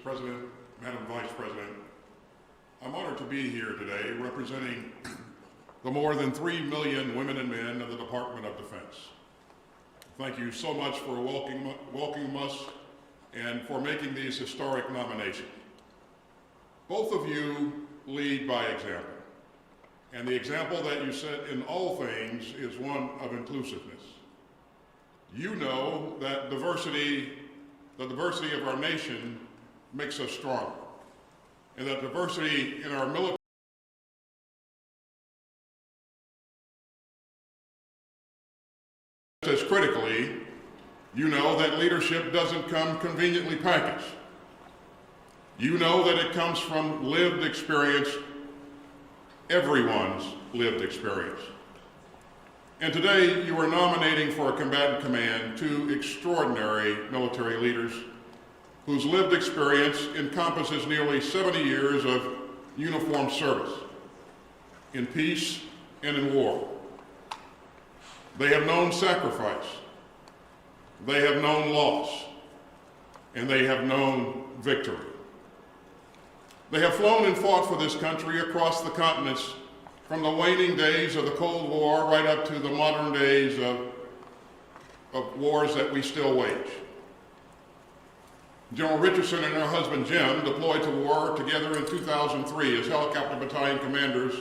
President, Madam Vice President, I'm honored to be here today representing the more than 3 million women and men of the Department of Defense. Thank you so much for welcoming us and for making these historic nominations. Both of you lead by example, and the example that you set in all things is one of inclusiveness. You know that the diversity of our nation makes us stronger, and that diversity in our military as critically, you know that leadership doesn't come conveniently packaged. You know that it comes from lived experience, everyone's lived experience. And today you are nominating for a combatant command 2 extraordinary military leaders whose lived experience encompasses nearly 70 years of uniformed service in peace and in war. They have known sacrifice, they have known loss, and they have known victory. They have flown and fought for this country across the continents from the waning days of the Cold War right up to the modern days of wars that we still wage. General Richardson and her husband Jim deployed to war together in 2003 as helicopter battalion commanders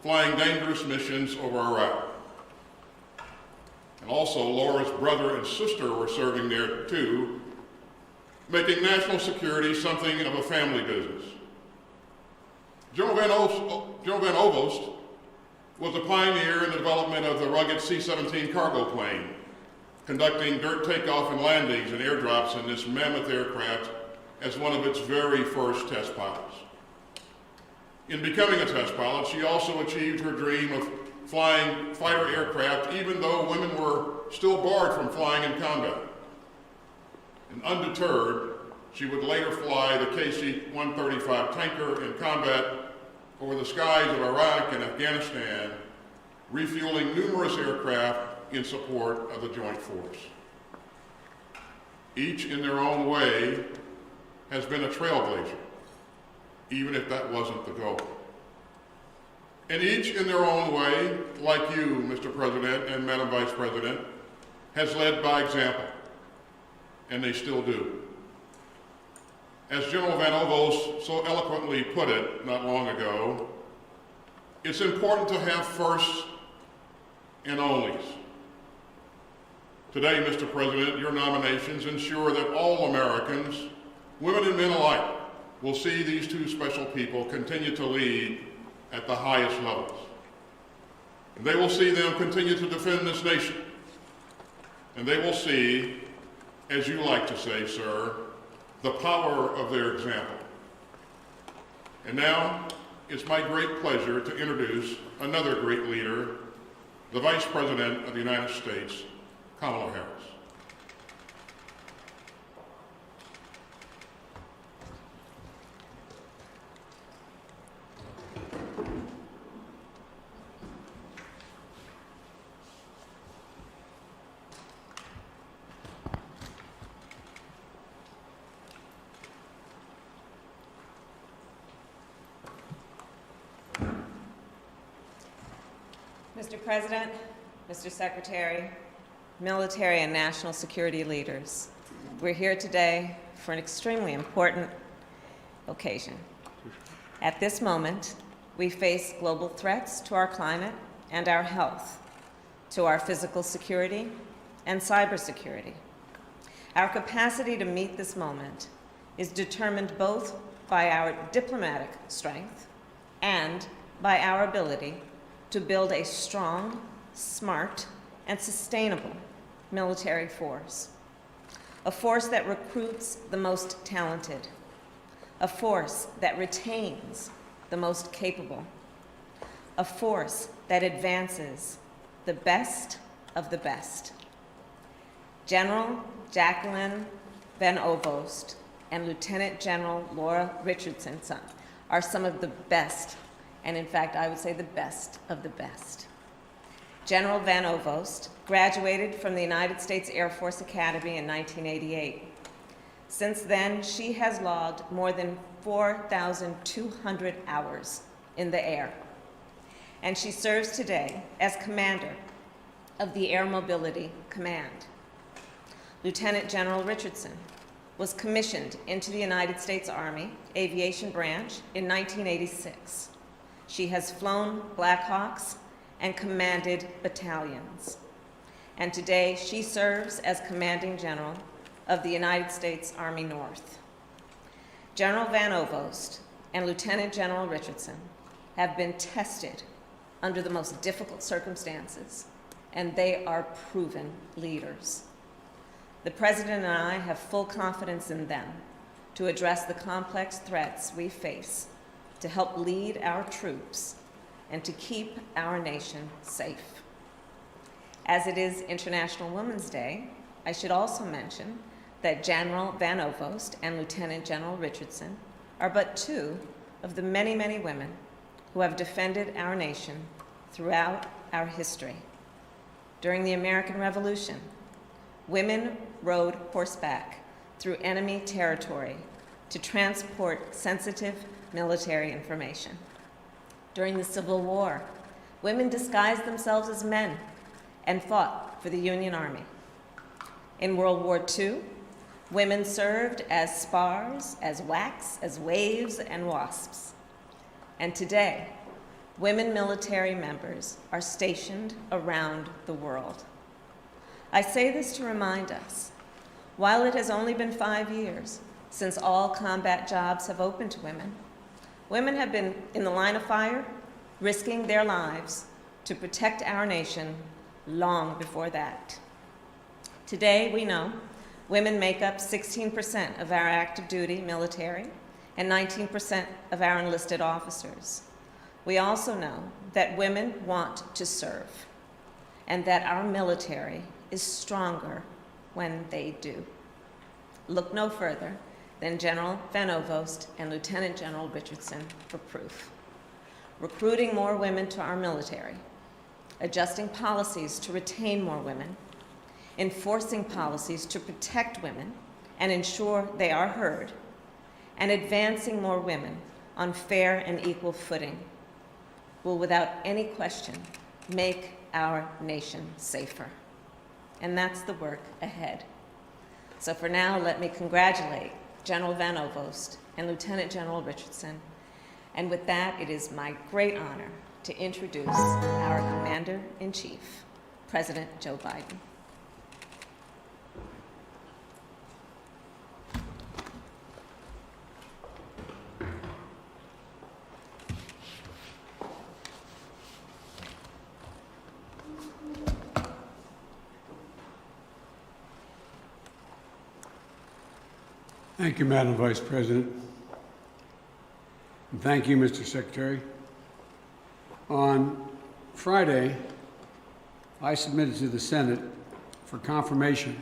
flying dangerous missions over Iraq. And also Laura's brother and sister were serving there too, making national security something of a family business. General Van Ovost was a pioneer in the development of the rugged C-17 cargo plane, conducting dirt takeoff and landings and airdrops in this mammoth aircraft as one of its very first test pilots. In becoming a test pilot, she also achieved her dream of flying fighter aircraft even though women were still barred from flying in combat. And undeterred, she would later fly the KC-135 tanker in combat over the skies of Iraq and Afghanistan, refueling numerous aircraft in support of the Joint Force. Each in their own way has been a trailblazer, even if that wasn't the goal. And each in their own way, like you, Mr. President and Madam Vice President, has led by example, and they still do. As General Van Ovost so eloquently put it not long ago, it's important to have firsts and onlys. Today, Mr. President, your nominations ensure that all Americans, women and men alike, will see these 2 special people continue to lead at the highest levels. And they will see them continue to defend this nation. And they will see, as you like to say, sir, the power of their example. And now, it's my great pleasure to introduce another great leader, the Vice President of the United States, Kamala Harris. Mr. President, Mr. Secretary, military and national security leaders, we're here today for an extremely important occasion. At this moment, we face global threats to our climate and our health, to our physical security and cybersecurity. Our capacity to meet this moment is determined both by our diplomatic strength and by our ability to build a strong, smart, and sustainable military force. A force that recruits the most talented. A force that retains the most capable. A force that advances the best of the best. General Jacqueline Van Ovost and Lieutenant General Laura Richardson are some of the best, and in fact, I would say the best of the best. General Van Ovost graduated from the United States Air Force Academy in 1988. Since then, she has logged more than 4,200 hours in the air, and she serves today as commander of the Air Mobility Command. Lieutenant General Richardson was commissioned into the United States Army Aviation Branch in 1986. She has flown Black Hawks and commanded battalions. And today she serves as Commanding General of the United States Army North. General Van Ovost and Lieutenant General Richardson have been tested under the most difficult circumstances, and they are proven leaders. The President and I have full confidence in them to address the complex threats we face, to help lead our troops, and to keep our nation safe. As it is International Women's Day, I should also mention that General Van Ovost and Lieutenant General Richardson are but two of the many, many women who have defended our nation throughout our history. During the American Revolution, women rode horseback through enemy territory to transport sensitive military information. During the Civil War, women disguised themselves as men and fought for the Union Army. In World War II, women served as spars, as whacks, as waves, and wasps. And today, women military members are stationed around the world. I say this to remind us, while it has only been 5 years since all combat jobs have opened to women, women have been in the line of fire, risking their lives to protect our nation long before that. Today, we know women make up 16% of our active duty military and 19% of our enlisted officers. We also know that women want to serve and that our military is stronger when they do. Look no further than General Van Ovost and Lieutenant General Richardson for proof. Recruiting more women to our military, adjusting policies to retain more women, enforcing policies to protect women and ensure they are heard, and advancing more women on fair and equal footing will without any question make our nation safer. And that's the work ahead. So for now, let me congratulate General Van Ovost and Lieutenant General Richardson. And with that, it is my great honor to introduce our Commander-in-Chief, President Joe Biden. Thank you, Madam Vice President. And thank you, Mr. Secretary. On Friday, I submitted to the Senate for confirmation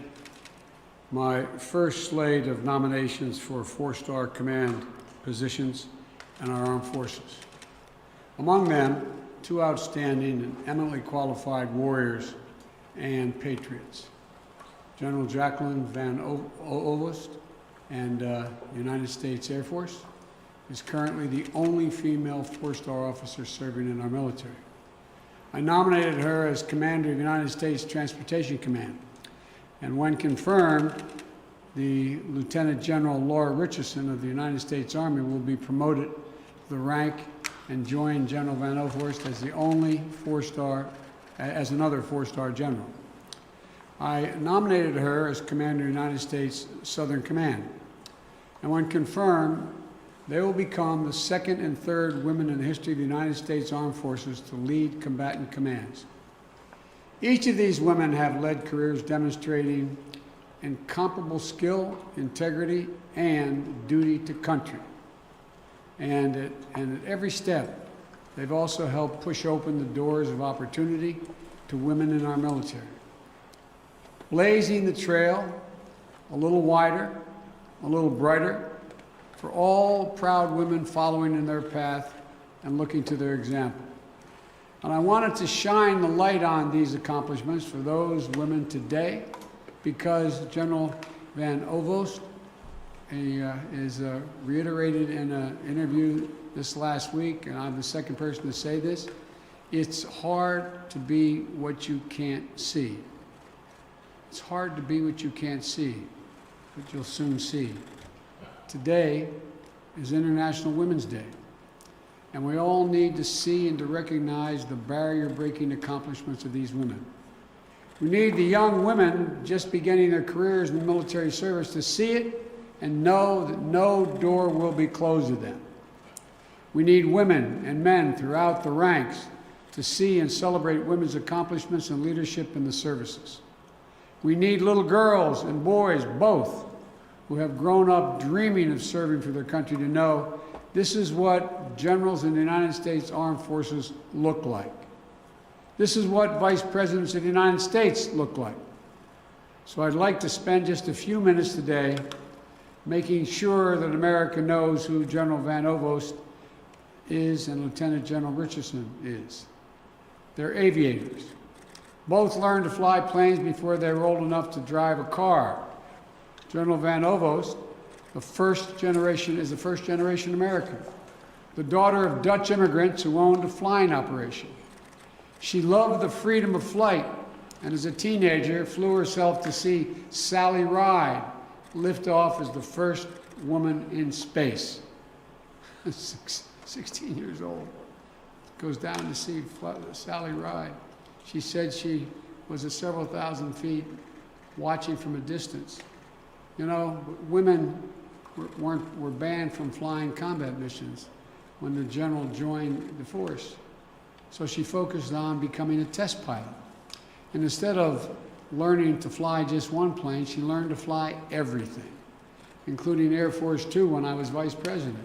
my first slate of nominations for four-star command positions in our armed forces. Among them, two outstanding and eminently qualified warriors and patriots, General Jacqueline Van Ovost, and United States Air Force, is currently the only female four-star officer serving in our military. I nominated her as Commander of United States Transportation Command, and when confirmed, the Lieutenant General Laura Richardson of the United States Army will be promoted to the rank and join General Van Ovost as the only another four-star general. I nominated her as Commander of the United States Southern Command, and when confirmed, they will become the second and third women in the history of the United States Armed Forces to lead combatant commands. Each of these women have led careers demonstrating incomparable skill, integrity, and duty to country. And at every step, they've also helped push open the doors of opportunity to women in our military, blazing the trail a little wider, a little brighter, for all proud women following in their path and looking to their example. And I wanted to shine the light on these accomplishments for those women today, because General Van Ovost is reiterated in an interview this last week, and I'm the second person to say this. It's hard to be what you can't see. It's hard to be what you can't see, but you'll soon see. Today is International Women's Day, and we all need to see and to recognize the barrier-breaking accomplishments of these women. We need the young women just beginning their careers in the military service to see it and know that no door will be closed to them. We need women and men throughout the ranks to see and celebrate women's accomplishments and leadership in the services. We need little girls and boys, both, who have grown up dreaming of serving for their country to know this is what generals in the United States Armed Forces look like. This is what vice presidents of the United States look like. So I'd like to spend just a few minutes today making sure that America knows who General Van Ovost is and Lieutenant General Richardson is. They're aviators. Both learned to fly planes before they were old enough to drive a car. General Van Ovost, is the first generation American, the daughter of Dutch immigrants who owned a flying operation. She loved the freedom of flight, and as a teenager flew herself to see Sally Ride lift off as the first woman in space. 16 years old. Goes down to see Sally Ride. She said she was at several thousand feet watching from a distance. You know, women were banned from flying combat missions when the general joined the force. So she focused on becoming a test pilot. And instead of learning to fly just one plane, she learned to fly everything, including Air Force Two when I was vice president.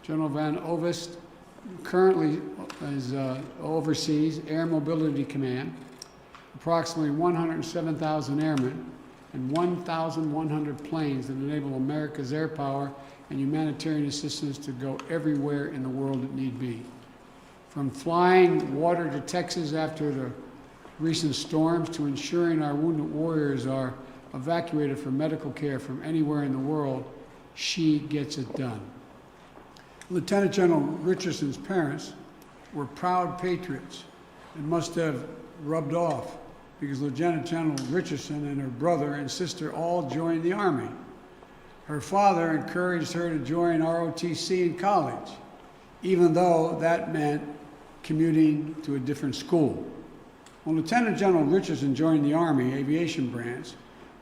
General Van Ovost currently oversees Air Mobility Command, approximately 107,000 airmen and 1,100 planes that enable America's air power and humanitarian assistance to go everywhere in the world that need be. From flying water to Texas after the recent storms to ensuring our wounded warriors are evacuated for medical care from anywhere in the world, she gets it done. Lieutenant General Richardson's parents were proud patriots and must have rubbed off because Lieutenant General Richardson and her brother and sister all joined the Army. Her father encouraged her to join ROTC in college, even though that meant commuting to a different school. When Lieutenant General Richardson joined the Army Aviation Branch,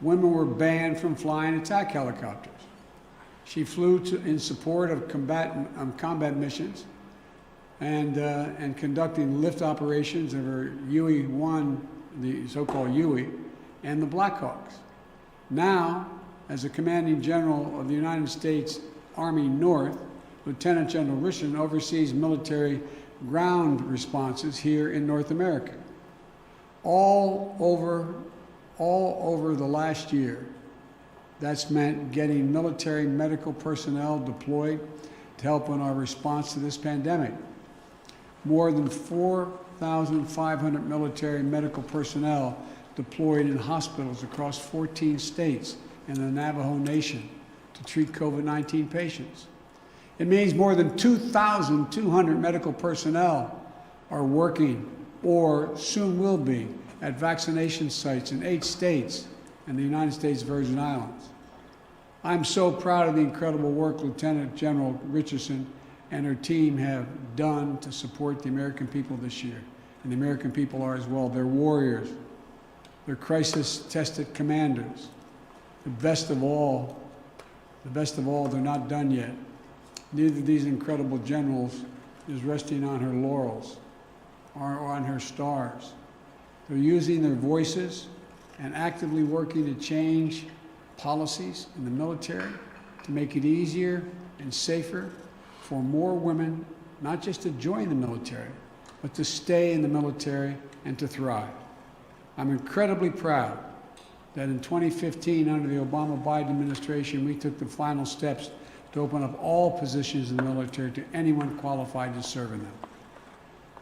women were banned from flying attack helicopters. She flew in support of combat missions and conducting lift operations of her UE-1, the so-called UE, and the Blackhawks. Now, as a commanding general of the United States Army North, Lieutenant General Richardson oversees military ground responses here in North America. All over the last year, that's meant getting military medical personnel deployed to help in our response to this pandemic. More than 4,500 military medical personnel deployed in hospitals across 14 states and the Navajo Nation to treat COVID-19 patients. It means more than 2,200 medical personnel are working or soon will be at vaccination sites in 8 states and the United States Virgin Islands. I'm so proud of the incredible work Lieutenant General Richardson and her team have done to support the American people this year. And the American people are as well. They're warriors. They're crisis-tested commanders. The best of all, they're not done yet. Neither of these incredible generals is resting on her laurels or on her stars. They're using their voices and actively working to change policies in the military to make it easier and safer for more women, not just to join the military, but to stay in the military and to thrive. I'm incredibly proud that in 2015, under the Obama-Biden administration, we took the final steps to open up all positions in the military to anyone qualified to serve in them.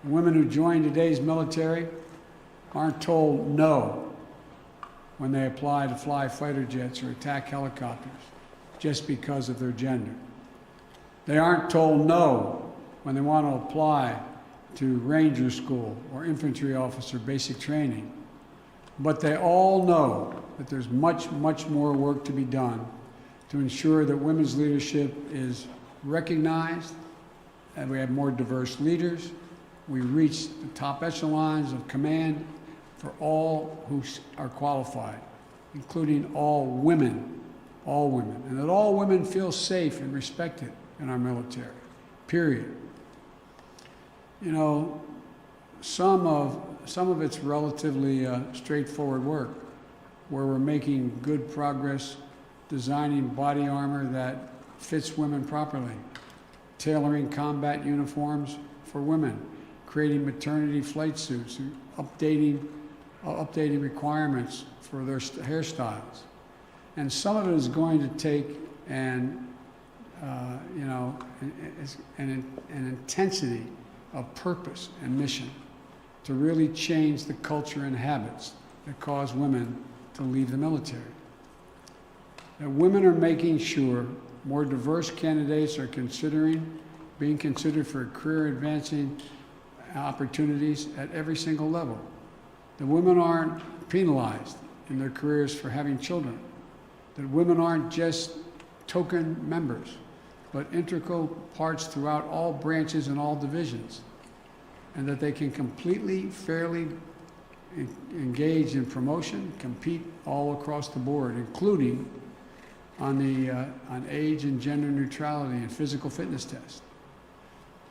The women who join today's military aren't told no when they apply to fly fighter jets or attack helicopters. just because of their gender. They aren't told no when they want to apply to Ranger School or infantry officer basic training. But they all know that there's much, much more work to be done to ensure that women's leadership is recognized, and we have more diverse leaders. We reach the top echelons of command for all who are qualified, including all women, and that all women feel safe and respected in our military, period. You know, some of it's relatively straightforward work, where we're making good progress designing body armor that fits women properly, tailoring combat uniforms for women, creating maternity flight suits, updating requirements for their hairstyles. And some of it is going to take an intensity of purpose and mission to really change the culture and habits that cause women to leave the military. That women are making sure more diverse candidates are being considered for career advancing opportunities at every single level. That women aren't penalized in their careers for having children. That women aren't just token members, but integral parts throughout all branches and all divisions. And that they can completely, fairly engage in promotion, compete all across the board, including on age and gender neutrality and physical fitness tests.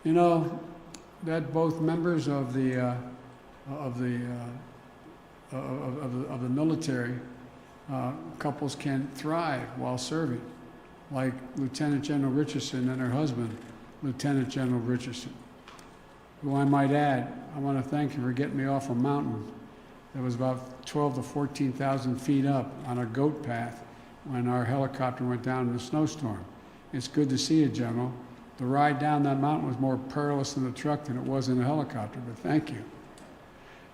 You know, that both members of the military couples can thrive while serving, like Lieutenant General Richardson and her husband, Lieutenant General Richardson, who I might add, I want to thank you for getting me off a mountain that was about 12 to 14,000 feet up on a goat path when our helicopter went down in a snowstorm. It's good to see you, General. The ride down that mountain was more perilous in the truck than it was in a helicopter, but thank you.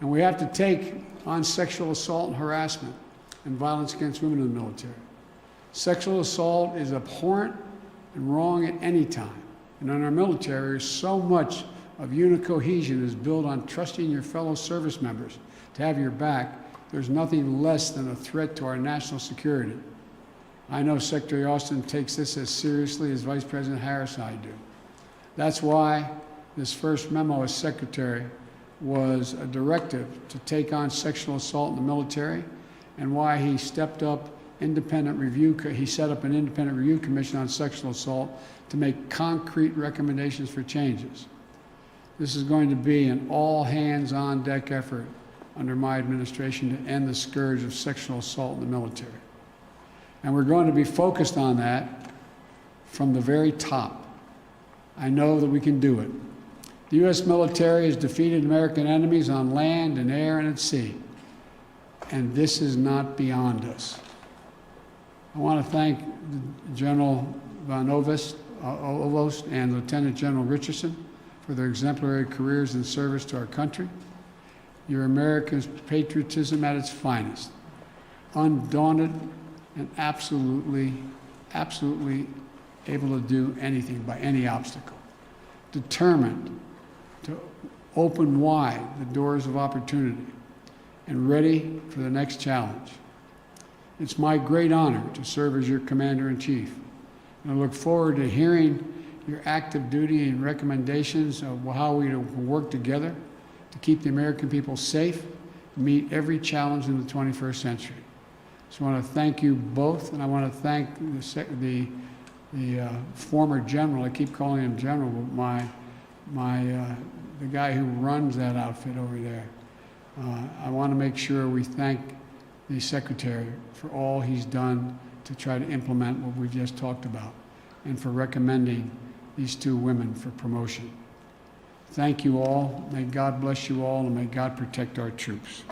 And we have to take on sexual assault and harassment and violence against women in the military. Sexual assault is abhorrent and wrong at any time. And in our military, so much of unit cohesion is built on trusting your fellow service members to have your back. There's nothing less than a threat to our national security. I know Secretary Austin takes this as seriously as Vice President Harris and I do. That's why this first memo as Secretary was a directive to take on sexual assault in the military, and why he stepped up independent review. He set up an independent review commission on sexual assault to make concrete recommendations for changes. This is going to be an all-hands-on-deck effort under my administration to end the scourge of sexual assault in the military. And we're going to be focused on that from the very top. I know that we can do it. The U.S. military has defeated American enemies on land and air and at sea. And this is not beyond us. I want to thank General Von Ovost and Lieutenant General Richardson for their exemplary careers in service to our country. You're America's patriotism at its finest, undaunted and absolutely able to do anything by any obstacle, determined to open wide the doors of opportunity, and ready for the next challenge. It's my great honor to serve as your Commander-in-Chief, and I look forward to hearing your active duty and recommendations of how we can work together to keep the American people safe and meet every challenge in the 21st century. So I want to thank you both, and I want to thank the former general. I keep calling him general, but the guy who runs that outfit over there. I want to make sure we thank the Secretary for all he's done to try to implement what we've just talked about, and for recommending these two women for promotion. Thank you all. May God bless you all, and may God protect our troops.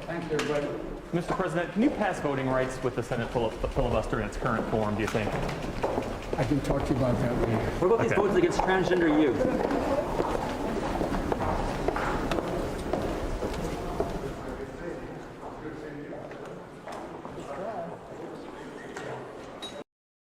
Thank you, everybody. Mr. President, can you pass voting rights with the Senate filibuster in its current form, do you think? I can talk to you about that later. What about these votes against transgender youth?